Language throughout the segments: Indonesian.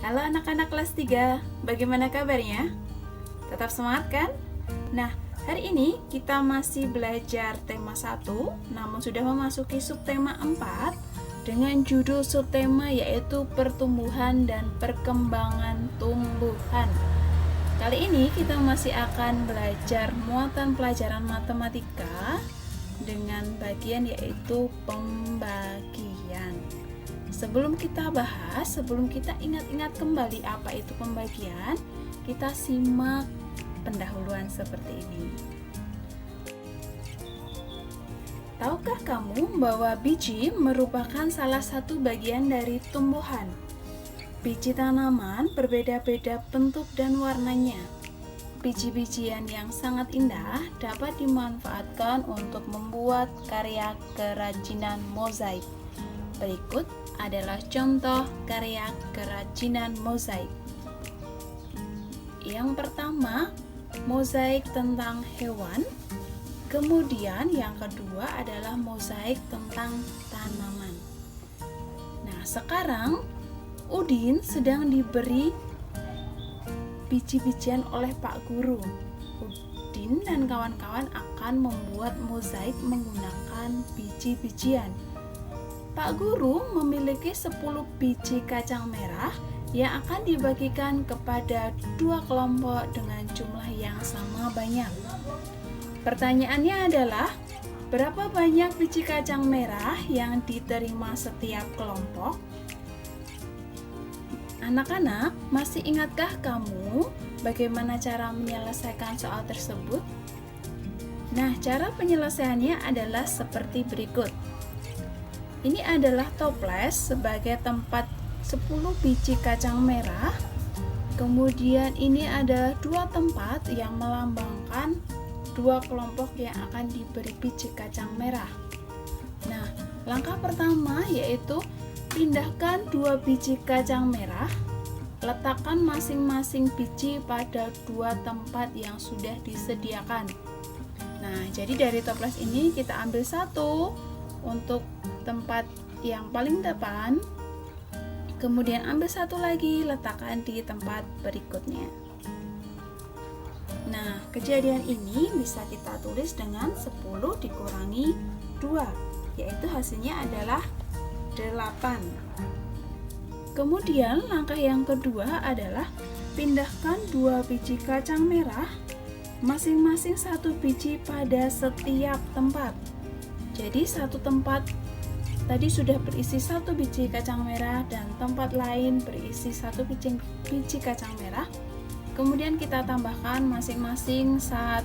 Halo anak-anak kelas 3, bagaimana kabarnya? Tetap semangat kan? Nah, hari ini kita masih belajar tema 1, namun sudah memasuki subtema 4 dengan judul subtema yaitu pertumbuhan dan perkembangan tumbuhan. Kali ini kita masih akan belajar muatan pelajaran matematika dengan bagian yaitu pembagian. Sebelum kita bahas, sebelum kita ingat-ingat kembali apa itu pembagian, kita simak pendahuluan seperti ini. Tahukah kamu bahwa biji merupakan salah satu bagian dari tumbuhan? Biji tanaman berbeda-beda bentuk dan warnanya. Biji-bijian yang sangat indah dapat dimanfaatkan untuk membuat karya kerajinan mozaik. Berikut adalah contoh karya kerajinan mozaik. Yang pertama, mozaik tentang hewan. Kemudian yang kedua adalah mozaik tentang tanaman. Nah, sekarang Udin sedang diberi biji-bijian oleh Pak Guru. Udin dan kawan-kawan akan membuat mozaik menggunakan biji-bijian. Pak Guru memiliki 10 biji kacang merah yang akan dibagikan kepada 2 kelompok dengan jumlah yang sama banyak. Pertanyaannya adalah, berapa banyak biji kacang merah yang diterima setiap kelompok? Anak-anak, masih ingatkah kamu bagaimana cara menyelesaikan soal tersebut? Nah, cara penyelesaiannya adalah seperti berikut. Ini adalah toples sebagai tempat 10 biji kacang merah. Kemudian ini ada 2 tempat yang melambangkan 2 kelompok yang akan diberi biji kacang merah. Nah, langkah pertama yaitu pindahkan 2 biji kacang merah. Letakkan masing-masing biji pada 2 tempat yang sudah disediakan. Nah, jadi dari toples ini kita ambil 1 untuk tempat yang paling depan, kemudian ambil 1 lagi, letakkan di tempat berikutnya. Nah, kejadian ini bisa kita tulis dengan 10 dikurangi 2, yaitu hasilnya adalah 8. Kemudian langkah yang kedua adalah pindahkan 2 biji kacang merah, masing-masing 1 biji pada setiap tempat. Jadi satu tempat tadi sudah berisi 1 biji kacang merah dan tempat lain berisi 1 biji kacang merah. Kemudian kita tambahkan masing-masing 1.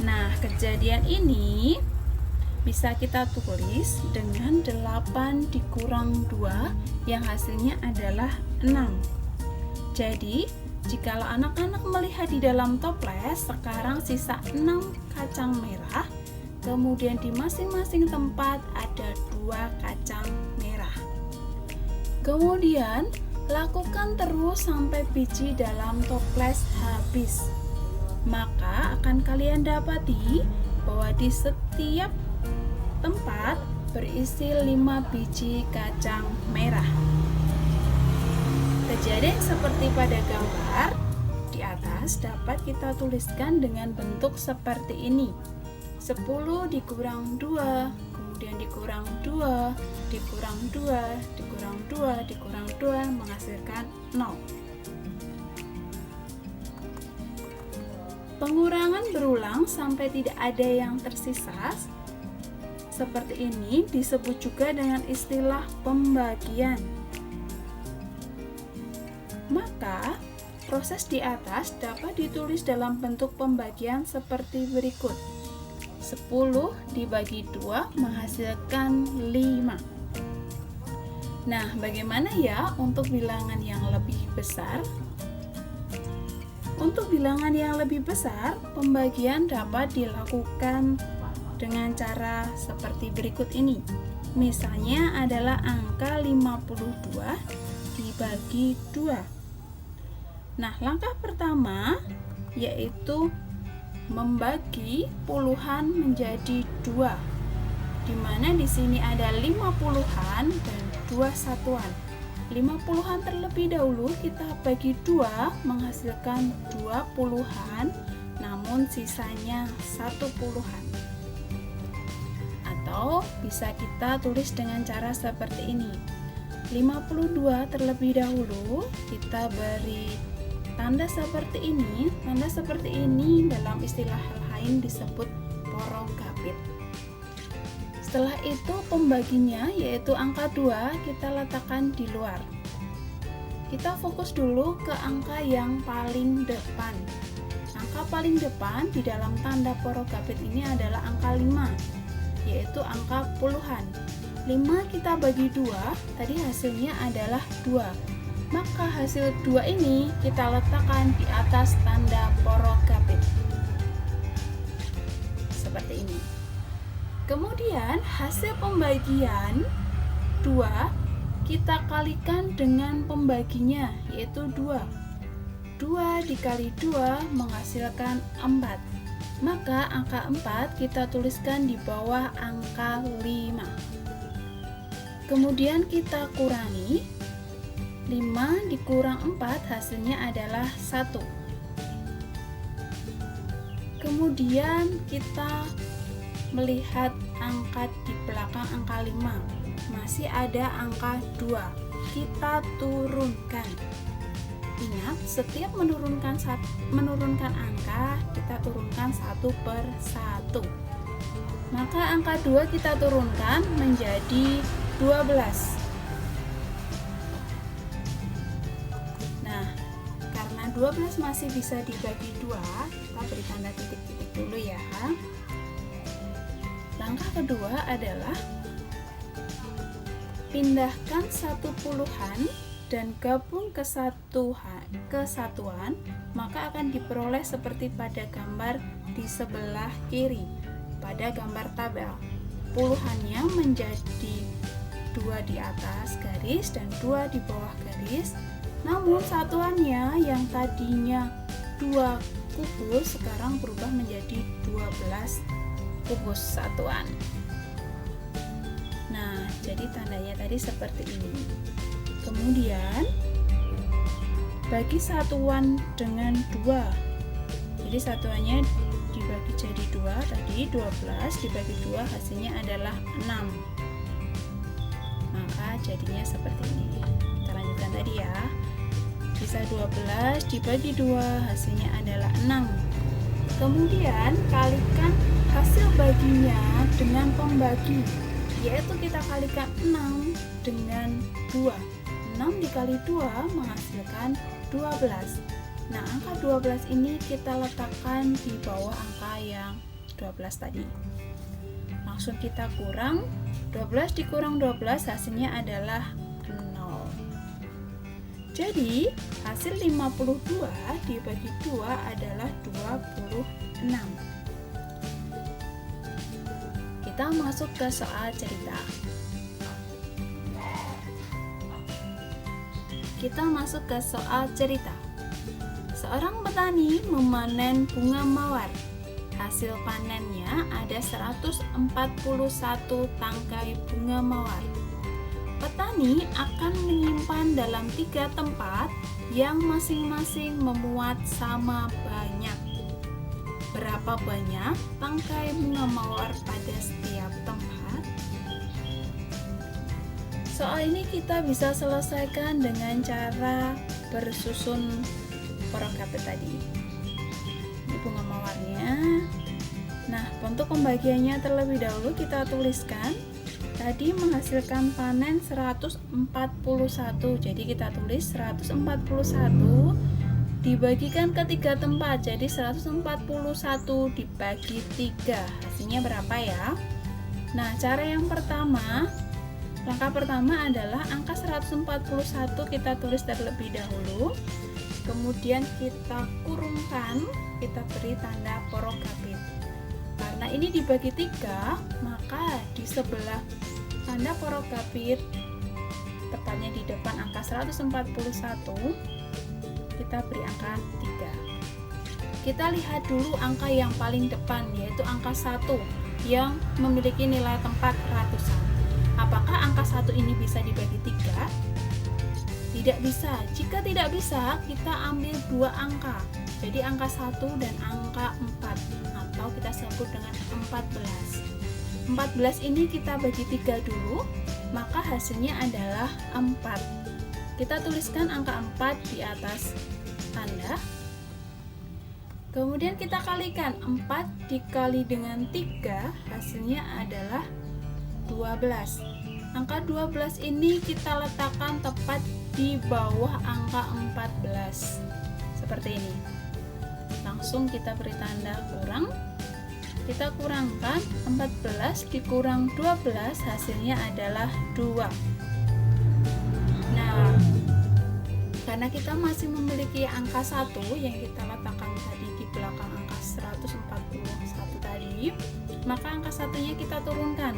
Nah, kejadian ini bisa kita tulis dengan 8 dikurang 2 yang hasilnya adalah 6. Jadi, jikalau anak-anak melihat di dalam toples, sekarang sisa 6 kacang merah, kemudian di masing-masing tempat ada 2 kacang merah. Kemudian, lakukan terus sampai biji dalam toples habis. Maka akan kalian dapati bahwa di setiap tempat berisi 5 biji kacang merah. Kejadian seperti pada gambar di atas dapat kita tuliskan dengan bentuk seperti ini. 10 dikurang 2, kemudian dikurang 2, dikurang 2, dikurang 2, dikurang 2 menghasilkan 0. Pengurangan berulang sampai tidak ada yang tersisa. Seperti ini disebut juga dengan istilah pembagian. Maka, proses di atas dapat ditulis dalam bentuk pembagian seperti berikut. 10 dibagi 2 menghasilkan 5. Nah, bagaimana ya untuk bilangan yang lebih besar? Untuk bilangan yang lebih besar, pembagian dapat dilakukan dengan cara seperti berikut ini. Misalnya adalah angka 52 dibagi 2. Nah, langkah pertama yaitu membagi puluhan menjadi 2. Di mana di sini ada 5 puluhan dan 2 satuan. 50-an terlebih dahulu kita bagi 2 menghasilkan 20-an, namun sisanya 10-an. Atau bisa kita tulis dengan cara seperti ini. 52 terlebih dahulu kita beri tanda seperti ini. Tanda seperti ini dalam istilah lain disebut porogapit. Setelah itu pembaginya yaitu angka 2 kita letakkan di luar. Kita fokus dulu ke angka yang paling depan. Angka paling depan di dalam tanda porogapit ini adalah angka 5, yaitu angka puluhan. 5 kita bagi 2, tadi hasilnya adalah 2. Maka hasil 2 ini kita letakkan di atas tanda porogapit. Seperti ini. Kemudian hasil pembagian 2 kita kalikan dengan pembaginya yaitu 2. 2 dikali 2 menghasilkan 4. Maka angka 4 kita tuliskan di bawah angka 5. Kemudian kita kurangi. 5 dikurang 4 hasilnya adalah 1. Kemudian kita melihat angka di belakang angka 5, masih ada angka 2, kita turunkan. Ingat, setiap menurunkan angka kita turunkan 1/1. Maka angka 2 kita turunkan menjadi 12. Nah, karena 12 masih bisa dibagi 2, kita beri tanda titik-titik dulu ya. Langkah kedua adalah pindahkan 10-an dan gabung ke satuan, maka akan diperoleh seperti pada gambar di sebelah kiri pada gambar tabel. Puluhannya menjadi 2 di atas garis dan 2 di bawah garis, namun satuannya yang tadinya 2 kubus sekarang berubah menjadi 12 kubus satuan. Nah, jadi tandanya tadi seperti ini. Kemudian bagi satuan dengan 2. Jadi satuannya dibagi jadi 2, tadi 12 dibagi 2 hasilnya adalah 6. Maka jadinya seperti ini. Kita lanjutkan tadi ya. Bisa 12 dibagi 2 hasilnya adalah 6. Kemudian kalikan hasil baginya dengan pembagi, yaitu kita kalikan 6 dengan 2. 6 dikali 2 menghasilkan 12. Nah, angka 12 ini kita letakkan di bawah angka yang 12 tadi. Langsung kita kurang, 12 dikurang 12 hasilnya adalah 0. Jadi, hasil 52 dibagi 2 adalah 26. Kita masuk ke soal cerita. Seorang petani memanen bunga mawar. Hasil panennya ada 141 tangkai bunga mawar. Petani akan menyimpan dalam 3 tempat yang masing-masing memuat sama banyak. Berapa banyak tangkai bunga mawar pada setiap tempat? Soal ini kita bisa selesaikan dengan cara bersusun porogapit tadi. Ini bunga mawarnya. Nah, untuk pembagiannya terlebih dahulu kita tuliskan. Tadi menghasilkan panen 141. Jadi kita tulis 141 dibagikan ke 3 tempat. Jadi 141 dibagi 3. Hasilnya berapa ya? Nah, cara yang pertama, langkah pertama adalah angka 141 kita tulis terlebih dahulu. Kemudian kita kurungkan, kita beri tanda porogapit. Karena ini dibagi 3, maka di sebelah tanda porogapit, tepatnya di depan angka 141, kita beri angka 3. Kita lihat dulu angka yang paling depan, yaitu angka 1 yang memiliki nilai tempat ratusan. Apakah angka 1 ini bisa dibagi 3? Tidak bisa. Jika tidak bisa, kita ambil dua angka. Jadi angka 1 dan angka 4, atau kita sebut dengan 14. 14 ini kita bagi 3 dulu, maka hasilnya adalah 4. Kita tuliskan angka 4 di atas tanda. Kemudian kita kalikan 4 dikali dengan 3, hasilnya adalah 12. Angka 12 ini kita letakkan tepat di bawah angka 14. Seperti ini. Langsung kita beri tanda kurang. Kita kurangkan 14 dikurang 12, hasilnya adalah 2. Nah, karena kita masih memiliki angka 1 yang kita letakkan tadi di belakang angka 141 tadi, maka angka satunya kita turunkan.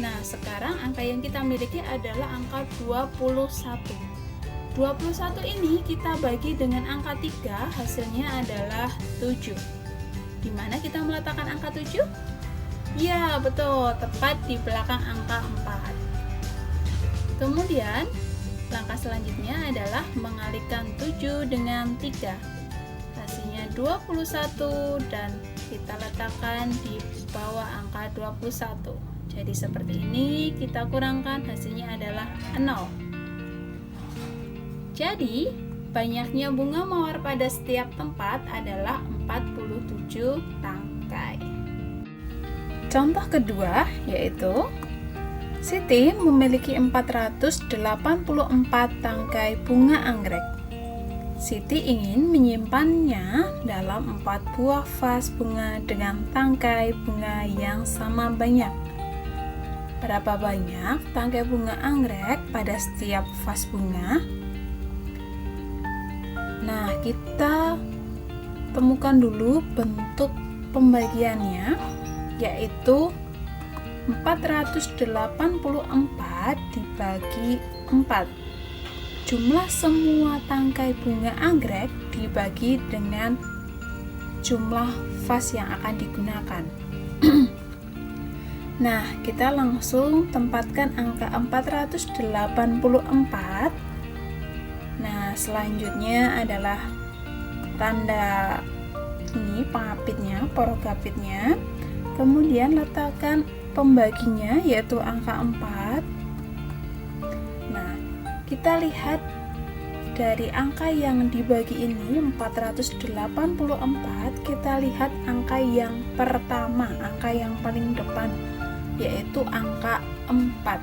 Nah, sekarang angka yang kita miliki adalah angka 21. 21 ini kita bagi dengan angka 3, hasilnya adalah 7. Di mana kita meletakkan angka 7? Ya, betul, tepat di belakang angka 4. Kemudian, langkah selanjutnya adalah mengalihkan 7 dengan 3. Hasilnya 21 dan kita letakkan di bawah angka 21. Jadi seperti ini, kita kurangkan, hasilnya adalah 0. Jadi, banyaknya bunga mawar pada setiap tempat adalah 47 tangkai. Contoh kedua yaitu Siti memiliki 484 tangkai bunga anggrek. Siti ingin menyimpannya dalam 4 buah vas bunga dengan tangkai bunga yang sama banyak. Berapa banyak tangkai bunga anggrek pada setiap vas bunga? Nah, kita temukan dulu bentuk pembagiannya, yaitu 484 dibagi 4. Jumlah semua tangkai bunga anggrek dibagi dengan jumlah vas yang akan digunakan. Nah, kita langsung tempatkan angka 484. Nah, selanjutnya adalah tanda ini pengapitnya, porogapitnya. Kemudian letakkan pembaginya yaitu angka 4. Nah, kita lihat dari angka yang dibagi ini 484, kita lihat angka yang pertama, angka yang paling depan yaitu angka 4.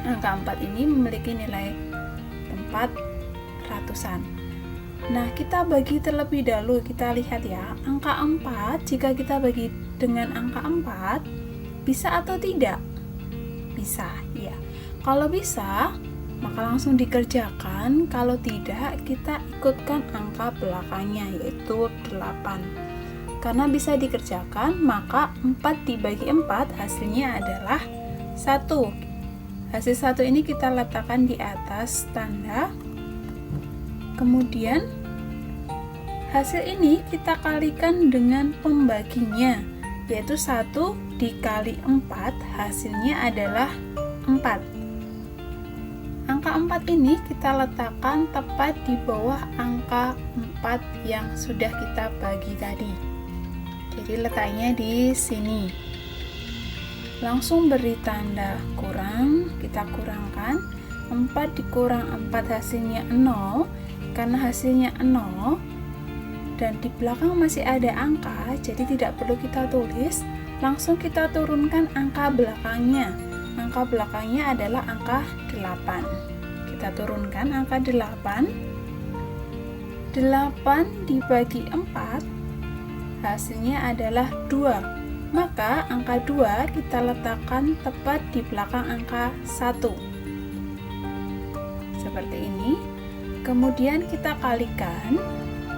Angka 4 ini memiliki nilai tempat ratusan. Nah, kita bagi terlebih dahulu, kita lihat ya, angka 4 jika kita bagi dengan angka 4 bisa atau tidak? Bisa, ya. Kalau bisa, maka langsung dikerjakan. Kalau tidak, kita ikutkan angka belakangnya yaitu 8. Karena bisa dikerjakan, maka 4 dibagi 4 hasilnya adalah 1. Hasil 1 ini kita letakkan di atas tanda. Kemudian hasil ini kita kalikan dengan pembaginya, yaitu 1 dikali 4, hasilnya adalah 4. Angka 4 ini kita letakkan tepat di bawah angka 4 yang sudah kita bagi tadi. Jadi letaknya di sini. Langsung beri tanda kurang, kita kurangkan 4 dikurang 4 hasilnya 0. Karena hasilnya 0 dan di belakang masih ada angka, jadi tidak perlu kita tulis, langsung kita turunkan angka belakangnya. Angka belakangnya adalah angka 8. Kita turunkan angka 8. 8 dibagi 4 hasilnya adalah 2. Maka angka 2 kita letakkan tepat di belakang angka 1. Seperti ini. Kemudian kita kalikan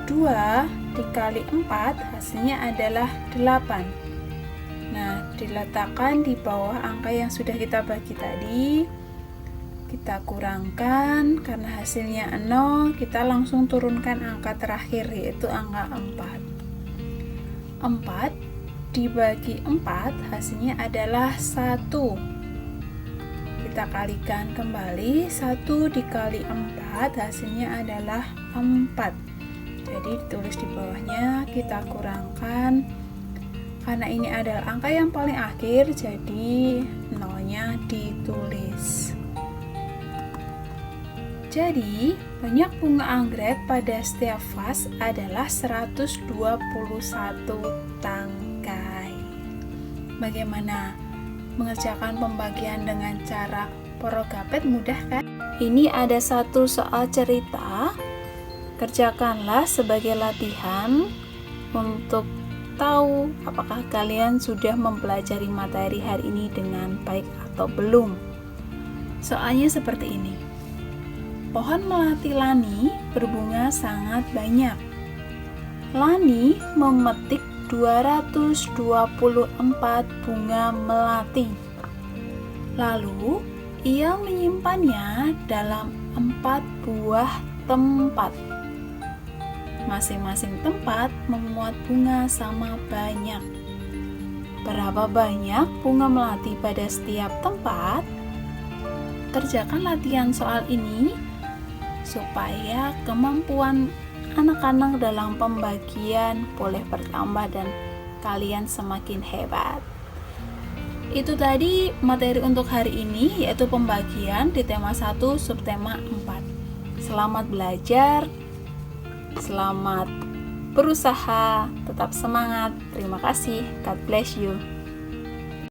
2 dikali 4 hasilnya adalah 8. Nah, diletakkan di bawah angka yang sudah kita bagi tadi. Kita kurangkan, karena hasilnya 0, kita langsung turunkan angka terakhir yaitu angka 4. 4 dibagi 4 hasilnya adalah 1. Kita kita kalikan kembali. 1 dikali 4 hasilnya adalah 4. Jadi ditulis di bawahnya, kita kurangkan. Karena ini adalah angka yang paling akhir, jadi nolnya ditulis. Jadi, banyak bunga anggrek pada setiap vas adalah 121 tangkai. Bagaimana mengerjakan pembagian dengan cara porogapet? Mudah kan? Ini ada satu soal cerita. Kerjakanlah sebagai latihan untuk tahu apakah kalian sudah mempelajari materi hari ini dengan baik atau belum. Soalnya seperti ini. Pohon melati Lani berbunga sangat banyak. Lani memetik 224 bunga melati. Lalu, ia menyimpannya dalam 4 buah tempat. Masing-masing tempat memuat bunga sama banyak. Berapa banyak bunga melati pada setiap tempat? Kerjakan latihan soal ini supaya kemampuan anak-anak dalam pembagian boleh bertambah dan kalian semakin hebat. Itu tadi materi untuk hari ini, yaitu pembagian di tema 1 subtema 4. Selamat belajar, selamat berusaha, tetap semangat. Terima kasih. God bless you.